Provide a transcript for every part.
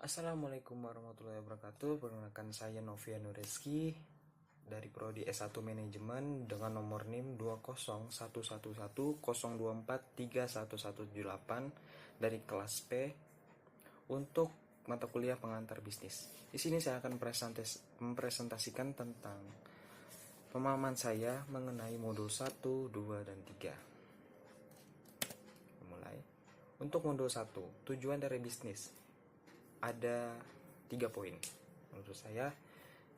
Assalamualaikum warahmatullahi wabarakatuh. Perkenalkan saya Novian Nureski dari Prodi S1 Manajemen dengan nomor NIM 2011102431178 dari kelas P untuk mata kuliah pengantar bisnis. Di sini saya akan mempresentasikan tentang pemahaman saya mengenai modul 1, 2, dan 3. Mulai. Untuk modul 1, tujuan dari bisnis. Ada 3 poin. Menurut saya,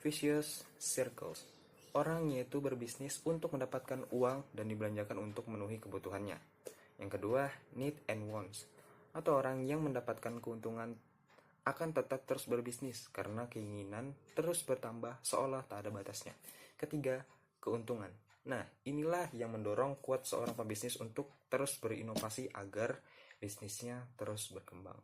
vicious circles. Orang yaitu berbisnis untuk mendapatkan uang dan dibelanjakan untuk memenuhi kebutuhannya. Yang kedua, need and wants. Atau orang yang mendapatkan keuntungan akan tetap terus berbisnis karena keinginan terus bertambah seolah tak ada batasnya. Ketiga, keuntungan. Nah, inilah yang mendorong kuat seorang pebisnis untuk terus berinovasi agar bisnisnya terus berkembang.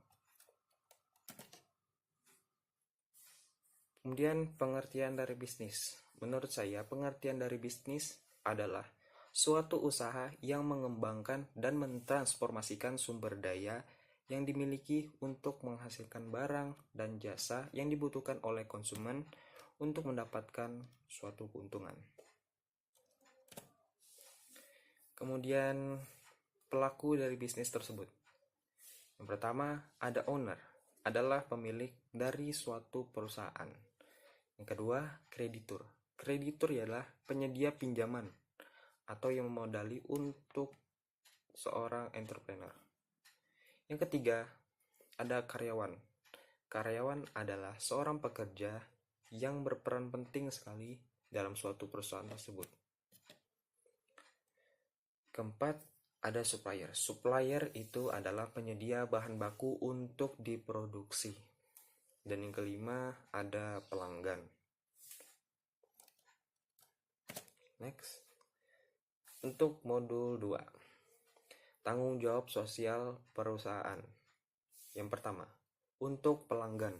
Kemudian pengertian dari bisnis. Menurut saya, pengertian dari bisnis adalah suatu usaha yang mengembangkan dan mentransformasikan sumber daya yang dimiliki untuk menghasilkan barang dan jasa yang dibutuhkan oleh konsumen untuk mendapatkan suatu keuntungan. Kemudian pelaku dari bisnis tersebut. Yang pertama, ada owner, adalah pemilik dari suatu perusahaan. Yang kedua, kreditur. Kreditur ialah penyedia pinjaman atau yang memodali untuk seorang entrepreneur. Yang ketiga, ada karyawan. Karyawan adalah seorang pekerja yang berperan penting sekali dalam suatu perusahaan tersebut. Keempat, ada supplier. Supplier itu adalah penyedia bahan baku untuk diproduksi. Dan yang kelima, ada pelanggan. Next. Untuk modul 2, tanggung jawab sosial perusahaan. Yang pertama, untuk pelanggan,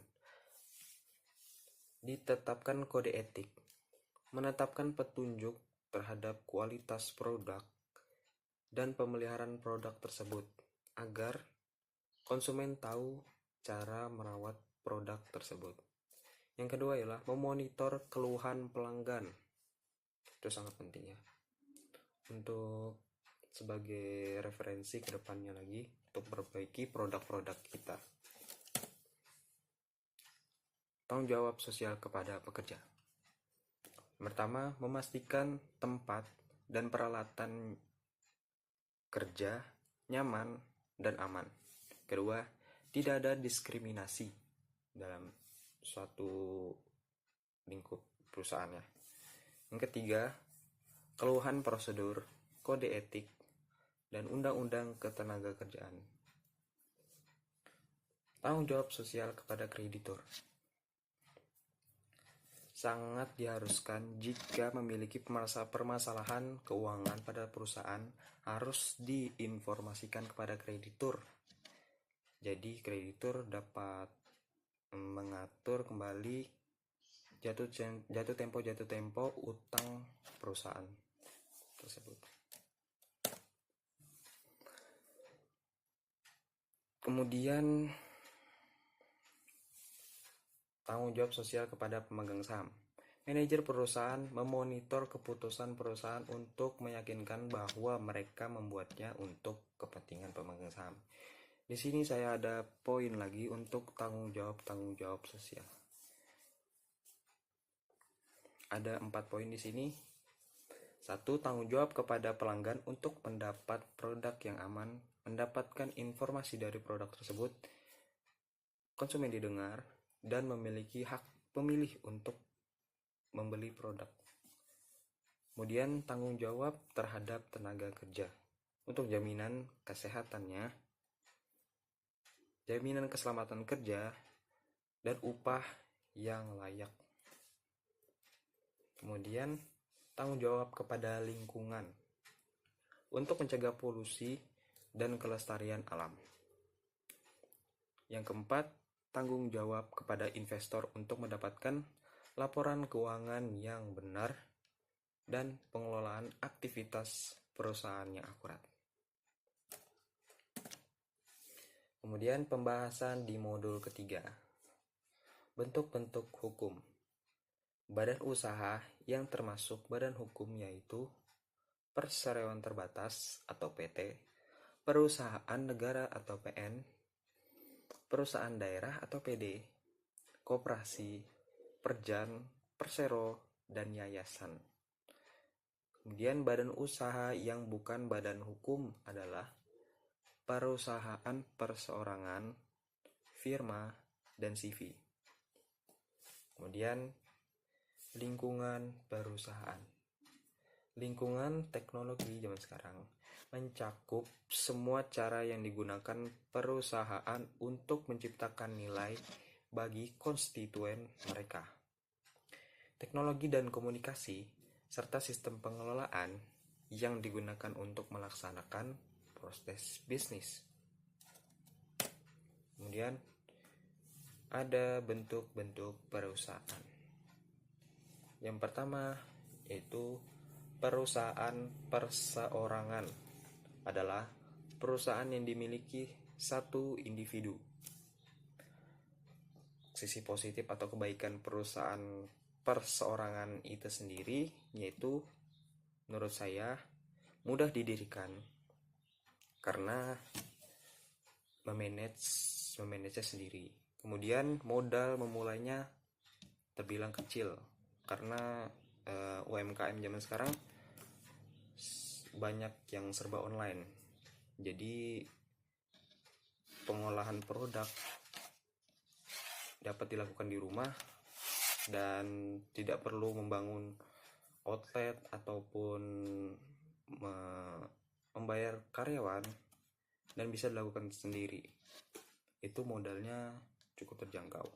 ditetapkan kode etik, menetapkan petunjuk terhadap kualitas produk dan pemeliharaan produk tersebut agar konsumen tahu cara merawat produk tersebut. Yang kedua ialah memonitor keluhan pelanggan. Itu sangat penting ya, untuk sebagai referensi ke depannya lagi untuk memperbaiki produk-produk kita. Tanggung jawab sosial kepada pekerja. Pertama, memastikan tempat dan peralatan kerja nyaman dan aman. Kedua, tidak ada diskriminasi dalam suatu lingkup perusahaan ya. Yang ketiga, keluhan prosedur, kode etik, dan undang-undang ketenagakerjaan. Tanggung jawab sosial kepada kreditur. Sangat diharuskan jika memiliki permasalahan keuangan pada perusahaan harus diinformasikan kepada kreditur. Jadi kreditur dapat mengatur kembali jatuh tempo utang perusahaan tersebut. Kemudian tanggung jawab sosial kepada pemegang saham. Manajer perusahaan memonitor keputusan perusahaan untuk meyakinkan bahwa mereka membuatnya untuk kepentingan pemegang saham. Di sini saya ada poin lagi untuk tanggung jawab sosial. Ada 4 poin di sini. 1. Tanggung jawab kepada pelanggan untuk mendapat produk yang aman, mendapatkan informasi dari produk tersebut, konsumen didengar, dan memiliki hak pemilih untuk membeli produk. Kemudian tanggung jawab terhadap tenaga kerja untuk jaminan kesehatannya, jaminan keselamatan kerja, dan upah yang layak. Kemudian tanggung jawab kepada lingkungan untuk mencegah polusi dan kelestarian alam. Yang keempat, tanggung jawab kepada investor untuk mendapatkan laporan keuangan yang benar dan pengelolaan aktivitas perusahaan yang akurat. Kemudian pembahasan di modul ketiga. Bentuk-bentuk hukum. Badan usaha yang termasuk badan hukum yaitu perseroan terbatas atau PT, perusahaan negara atau PN, perusahaan daerah atau PD, koperasi, perjan, persero, dan yayasan. Kemudian badan usaha yang bukan badan hukum adalah perusahaan perseorangan, firma, dan CV. Kemudian lingkungan perusahaan. Lingkungan teknologi zaman sekarang mencakup semua cara yang digunakan perusahaan untuk menciptakan nilai bagi konstituen mereka. Teknologi dan komunikasi serta sistem pengelolaan yang digunakan untuk melaksanakan proses bisnis. Kemudian ada bentuk-bentuk perusahaan. Yang pertama yaitu perusahaan perseorangan, adalah perusahaan yang dimiliki satu individu. Sisi positif atau kebaikan perusahaan perseorangan itu sendiri yaitu menurut saya mudah didirikan karena memanage sendiri. Kemudian modal memulainya terbilang kecil karena UMKM zaman sekarang banyak yang serba online. Jadi pengolahan produk dapat dilakukan di rumah dan tidak perlu membangun outlet ataupun membayar karyawan dan bisa dilakukan sendiri. Itu modalnya cukup terjangkau.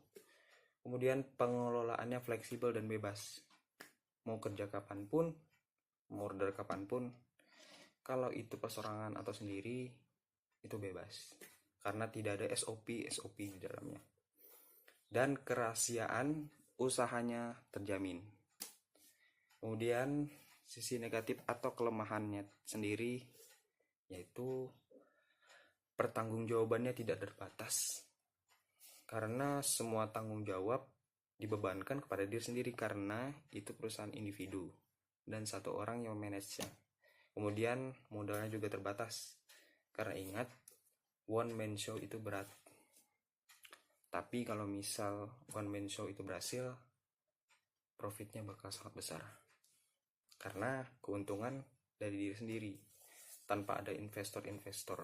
Kemudian pengelolaannya fleksibel dan bebas. Mau kerja kapanpun, mau order kapanpun, kalau itu perseorangan atau sendiri, itu bebas. Karena tidak ada SOP di dalamnya. Dan kerahasiaan usahanya terjamin. Kemudian sisi negatif atau kelemahannya sendiri yaitu pertanggungjawabannya tidak terbatas. Karena semua tanggung jawab dibebankan kepada diri sendiri karena itu perusahaan individu dan satu orang yang memanage-nya. Kemudian modalnya juga terbatas. Karena ingat, one man show itu berat. Tapi kalau misal one man show itu berhasil, profitnya bakal sangat besar. Karena keuntungan dari diri sendiri, tanpa ada investor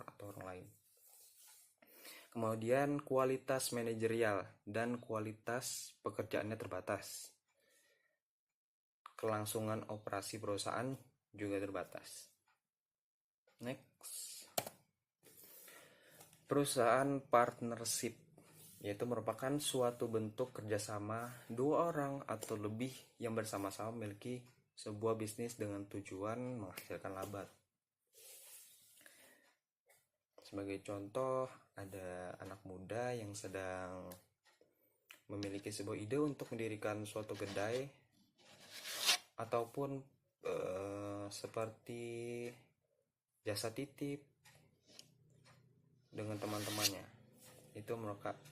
atau orang lain. Kemudian kualitas manajerial dan kualitas pekerjaannya terbatas. Kelangsungan operasi perusahaan juga terbatas. Next. Perusahaan partnership, yaitu merupakan suatu bentuk kerjasama dua orang atau lebih yang bersama-sama memiliki sebuah bisnis dengan tujuan menghasilkan laba. Sebagai contoh, ada anak muda yang sedang memiliki sebuah ide untuk mendirikan suatu kedai ataupun seperti jasa titip dengan teman-temannya.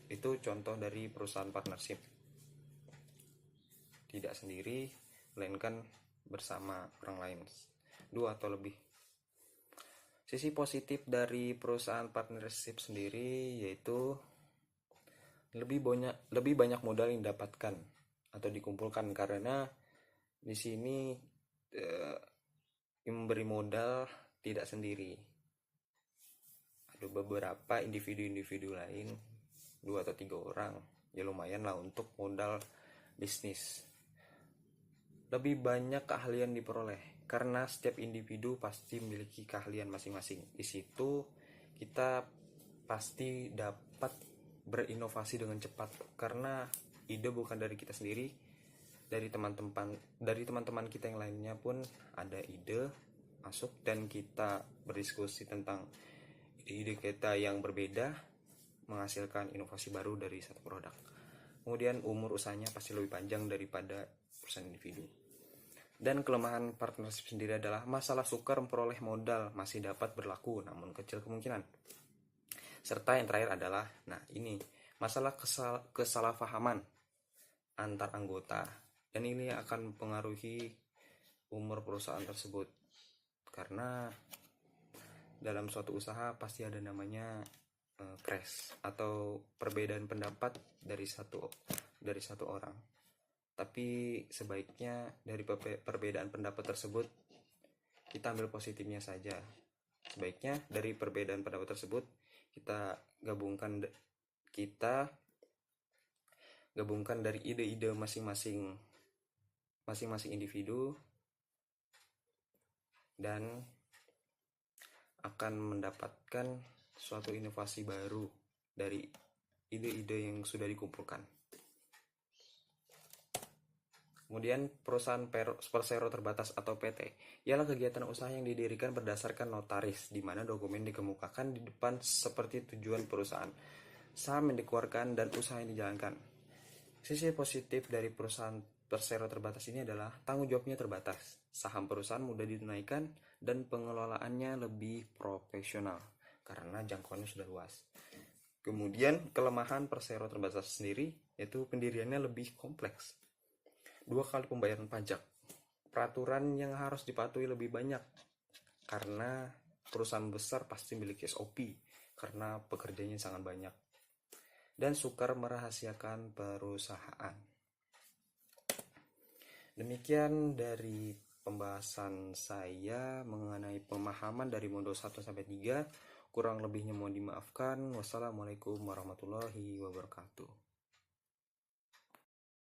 Itu contoh dari perusahaan partnership. Tidak sendiri, melainkan bersama orang lain, dua atau lebih. Sisi positif dari perusahaan partnership sendiri yaitu lebih banyak modal yang didapatkan atau dikumpulkan karena di sini memberi modal tidak sendiri. Ada beberapa individu lain, 2 atau 3 orang, ya lumayan lah untuk modal bisnis. Lebih banyak keahlian diperoleh karena setiap individu pasti memiliki keahlian masing-masing. Di situ kita pasti dapat berinovasi dengan cepat karena ide bukan dari kita sendiri, dari teman-teman kita yang lainnya pun ada ide masuk dan kita berdiskusi tentang ide kita yang berbeda menghasilkan inovasi baru dari satu produk. Kemudian umur usahanya pasti lebih panjang daripada perusahaan individu. Dan kelemahan partnership sendiri adalah masalah sukar memperoleh modal masih dapat berlaku namun kecil kemungkinan. Serta yang terakhir adalah, ini masalah kesalahpahaman antar anggota, dan ini akan mempengaruhi umur perusahaan tersebut, karena dalam suatu usaha pasti ada namanya crash atau perbedaan pendapat dari satu orang. Tapi sebaiknya dari perbedaan pendapat tersebut kita ambil positifnya saja. Sebaiknya dari perbedaan pendapat tersebut kita gabungkan dari ide-ide masing-masing individu, dan akan mendapatkan suatu inovasi baru dari ide-ide yang sudah dikumpulkan. Kemudian perusahaan persero terbatas atau PT ialah kegiatan usaha yang didirikan berdasarkan notaris, di mana dokumen dikemukakan di depan seperti tujuan perusahaan, saham yang dikeluarkan, dan usaha yang dijalankan. Sisi positif dari perusahaan persero terbatas ini adalah tanggung jawabnya terbatas, saham perusahaan mudah ditunaikan, dan pengelolaannya lebih profesional karena jangkauannya sudah luas. Kemudian kelemahan persero terbatas sendiri yaitu pendiriannya lebih kompleks. 2 kali pembayaran pajak, peraturan yang harus dipatuhi lebih banyak karena perusahaan besar pasti memiliki SOP karena pekerjaannya sangat banyak, dan sukar merahasiakan perusahaan. Demikian dari pembahasan saya mengenai pemahaman dari modul 1 sampai 3. Kurang lebihnya mohon dimaafkan. Wassalamualaikum warahmatullahi wabarakatuh.